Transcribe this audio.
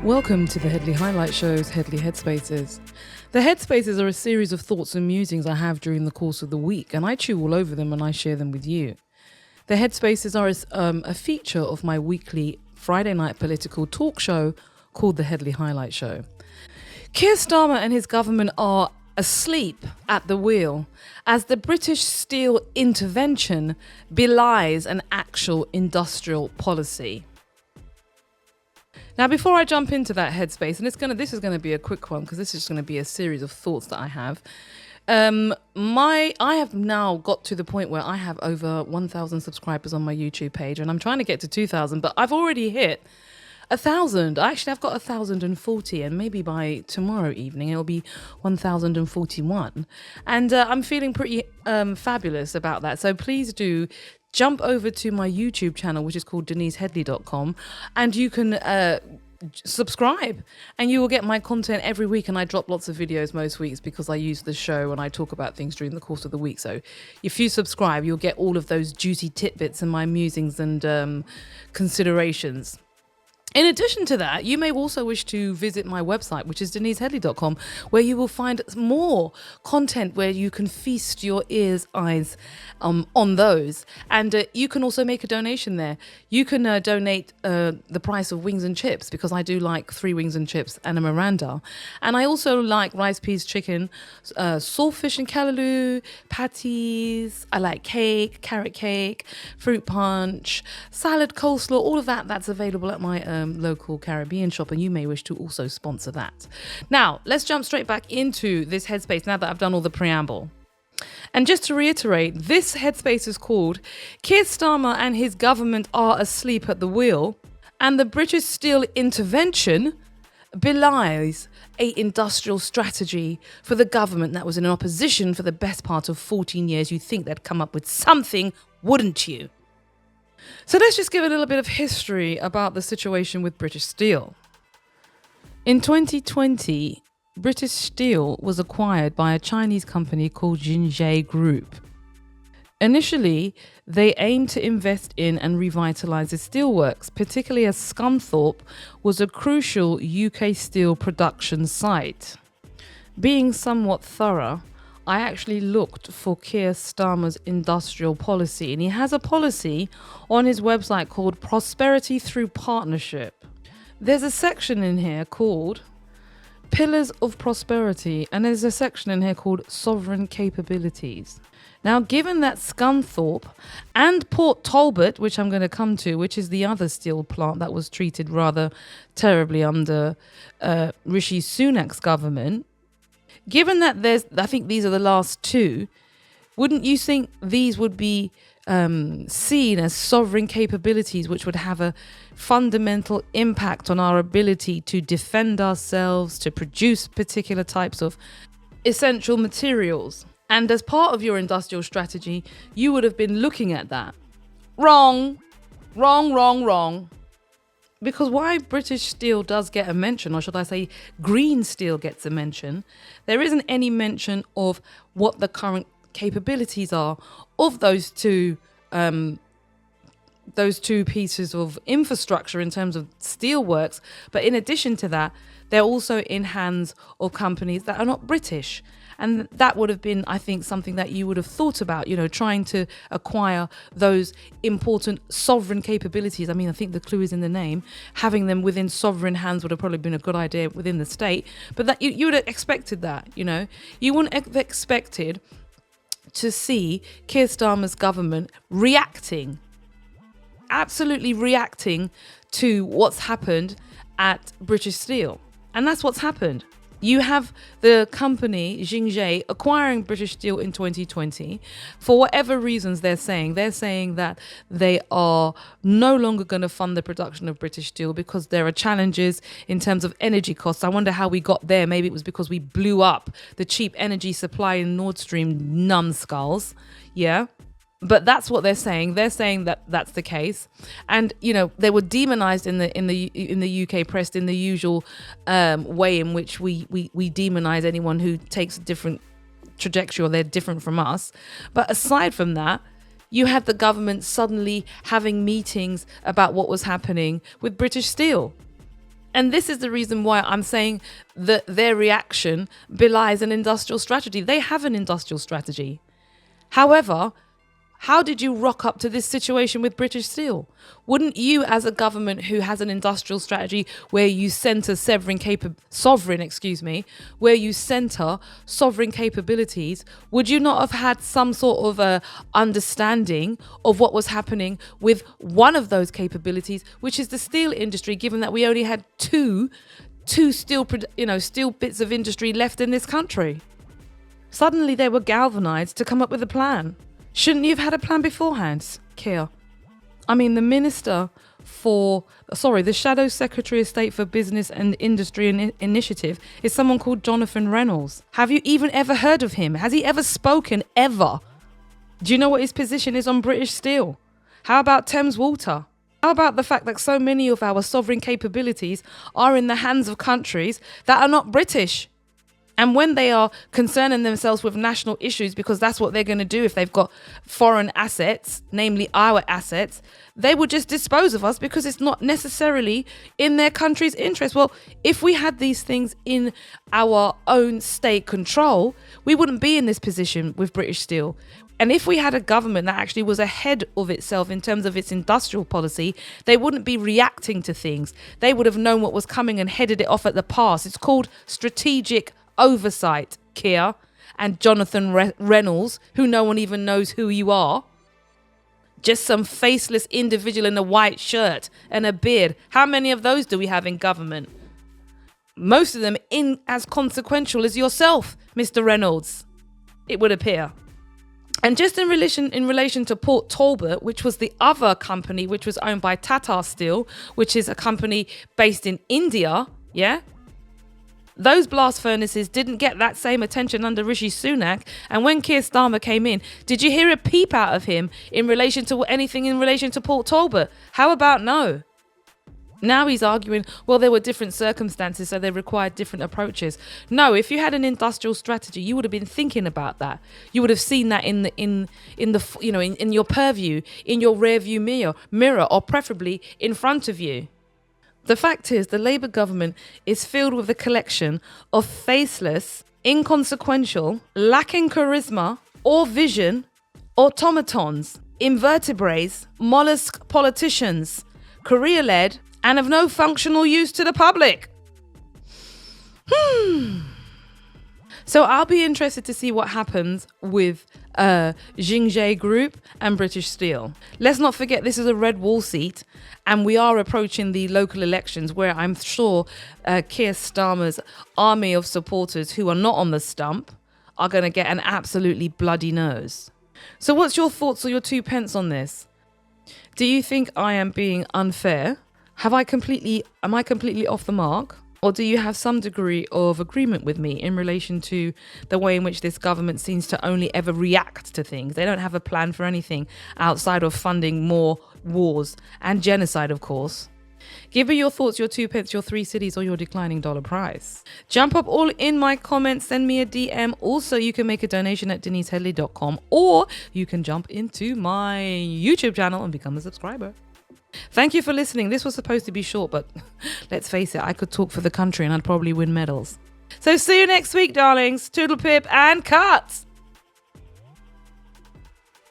Welcome to the Headley Highlight Show's Headley Headspaces. The Headspaces are a series of thoughts and musings I have during the course of the week, and I chew all over them and I share them with you. The Headspaces are a feature of my weekly Friday night political talk show called the Headley Highlight Show. Keir Starmer and his government are asleep at the wheel as the British steel intervention belies an actual industrial policy. Now, before I jump into that headspace, and this is going to be a quick one because this is going to be a series of thoughts that I have. I have now got to the point where I have over 1,000 subscribers on my YouTube page, and I'm trying to get to 2,000, but I've already hit 1,000. Actually, I've got 1,040, and maybe by tomorrow evening it'll be 1,041, and I'm feeling pretty fabulous about that. So please do jump over to my YouTube channel, which is called DeniseHeadley.com, and you can subscribe, and you will get my content every week. And I drop lots of videos most weeks because I use the show and I talk about things during the course of the week. So if you subscribe, you'll get all of those juicy tidbits and my musings and considerations. In addition to that, you may also wish to visit my website, which is DeniseHeadley.com, where you will find more content where you can feast your eyes on those. And you can also make a donation there. You can donate the price of wings and chips, because I do like 3 wings and chips and a Miranda. And I also like rice, peas, chicken, saltfish and callaloo, patties. I like cake, carrot cake, fruit punch, salad, coleslaw, all of that. That's available at my local Caribbean shop, and you may wish to also sponsor that. Now, let's jump straight back into this headspace now that I've done all the preamble. And just to reiterate, this headspace is called Keir Starmer and his government are asleep at the wheel, and the British steel intervention belies an industrial strategy for the government that was in opposition for the best part of 14 years. You'd think they'd come up with something, wouldn't you? So let's just give a little bit of history about the situation with British Steel. In 2020, British Steel was acquired by a Chinese company called Jingye Group. Initially, they aimed to invest in and revitalise the steelworks, particularly as Scunthorpe was a crucial UK steel production site. Being somewhat thorough, I actually looked for Keir Starmer's industrial policy, and he has a policy on his website called Prosperity Through Partnership. There's a section in here called Pillars of Prosperity, and there's a section in here called Sovereign Capabilities. Now, given that Scunthorpe and Port Talbot, which I'm going to come to, which is the other steel plant that was treated rather terribly under Rishi Sunak's government, given that I think these are the last 2, wouldn't you think these would be seen as sovereign capabilities, which would have a fundamental impact on our ability to defend ourselves, to produce particular types of essential materials? And as part of your industrial strategy, you would have been looking at that. Wrong. Because why British steel does get a mention, or should I say green steel gets a mention, there isn't any mention of what the current capabilities are of those two pieces of infrastructure in terms of steelworks. But in addition to that, they're also in hands of companies that are not British. And that would have been, I think, something that you would have thought about, trying to acquire those important sovereign capabilities. I mean, I think the clue is in the name. Having them within sovereign hands would have probably been a good idea within the state. But that you would have expected that, You wouldn't have expected to see Keir Starmer's government absolutely reacting to what's happened at British Steel. And that's what's happened. You have the company Jingye acquiring British Steel in 2020 for whatever reasons they're saying. They're saying that they are no longer going to fund the production of British Steel because there are challenges in terms of energy costs. I wonder how we got there. Maybe it was because we blew up the cheap energy supply in Nord Stream numbskulls. Yeah. But that's what they're saying. They're saying that that's the case, and they were demonized in the UK press in the usual way in which we demonize anyone who takes a different trajectory or they're different from us. But aside from that, you had the government suddenly having meetings about what was happening with British Steel. And this is the reason why I'm saying that their reaction belies an industrial strategy. They have an industrial strategy. However, how did you rock up to this situation with British Steel? Wouldn't you, as a government who has an industrial strategy where you center sovereign capabilities, would you not have had some sort of a understanding of what was happening with one of those capabilities, which is the steel industry, given that we only had two steel bits of industry left in this country? Suddenly they were galvanized to come up with a plan. Shouldn't you have had a plan beforehand, Keir? The Shadow Secretary of State for Business and Industry Initiative is someone called Jonathan Reynolds. Have you even ever heard of him? Has he ever spoken, ever? Do you know what his position is on British Steel? How about Thames Water? How about the fact that so many of our sovereign capabilities are in the hands of countries that are not British? And when they are concerning themselves with national issues, because that's what they're going to do if they've got foreign assets, namely our assets, they will just dispose of us because it's not necessarily in their country's interest. Well, if we had these things in our own state control, we wouldn't be in this position with British Steel. And if we had a government that actually was ahead of itself in terms of its industrial policy, they wouldn't be reacting to things. They would have known what was coming and headed it off at the pass. It's called strategic oversight, Keir and Jonathan Reynolds, who no one even knows who you are. Just some faceless individual in a white shirt and a beard. How many of those do we have in government? Most of them as consequential as yourself, Mr. Reynolds, it would appear. And just in relation to Port Talbot, which was the other company which was owned by Tata Steel, which is a company based in India, yeah? Those blast furnaces didn't get that same attention under Rishi Sunak. And when Keir Starmer came in, did you hear a peep out of him in relation to anything in relation to Port Talbot? How about no? Now he's arguing, well, there were different circumstances, so they required different approaches. No, if you had an industrial strategy, you would have been thinking about that. You would have seen that in your purview, in your rearview mirror, or preferably in front of you. The fact is, the Labour government is filled with a collection of faceless, inconsequential, lacking charisma or vision, automatons, invertebrates, mollusk politicians, career-led, and of no functional use to the public. So I'll be interested to see what happens with Jingye Group and British Steel. Let's not forget this is a red wall seat, and we are approaching the local elections where I'm sure Keir Starmer's army of supporters who are not on the stump are going to get an absolutely bloody nose. So what's your thoughts or your 2 pence on this? Do you think I am being unfair? Am I completely off the mark? Or do you have some degree of agreement with me in relation to the way in which this government seems to only ever react to things? They don't have a plan for anything outside of funding more wars and genocide, of course. Give me your thoughts, your 2 pence, your 3 cities, or your declining dollar price. Jump up all in my comments, send me a DM. Also, you can make a donation at deniseheadley.com, or you can jump into my YouTube channel and become a subscriber. Thank you for listening. This was supposed to be short, but let's face it, I could talk for the country and I'd probably win medals. So see you next week, darlings. Toodle pip and cut.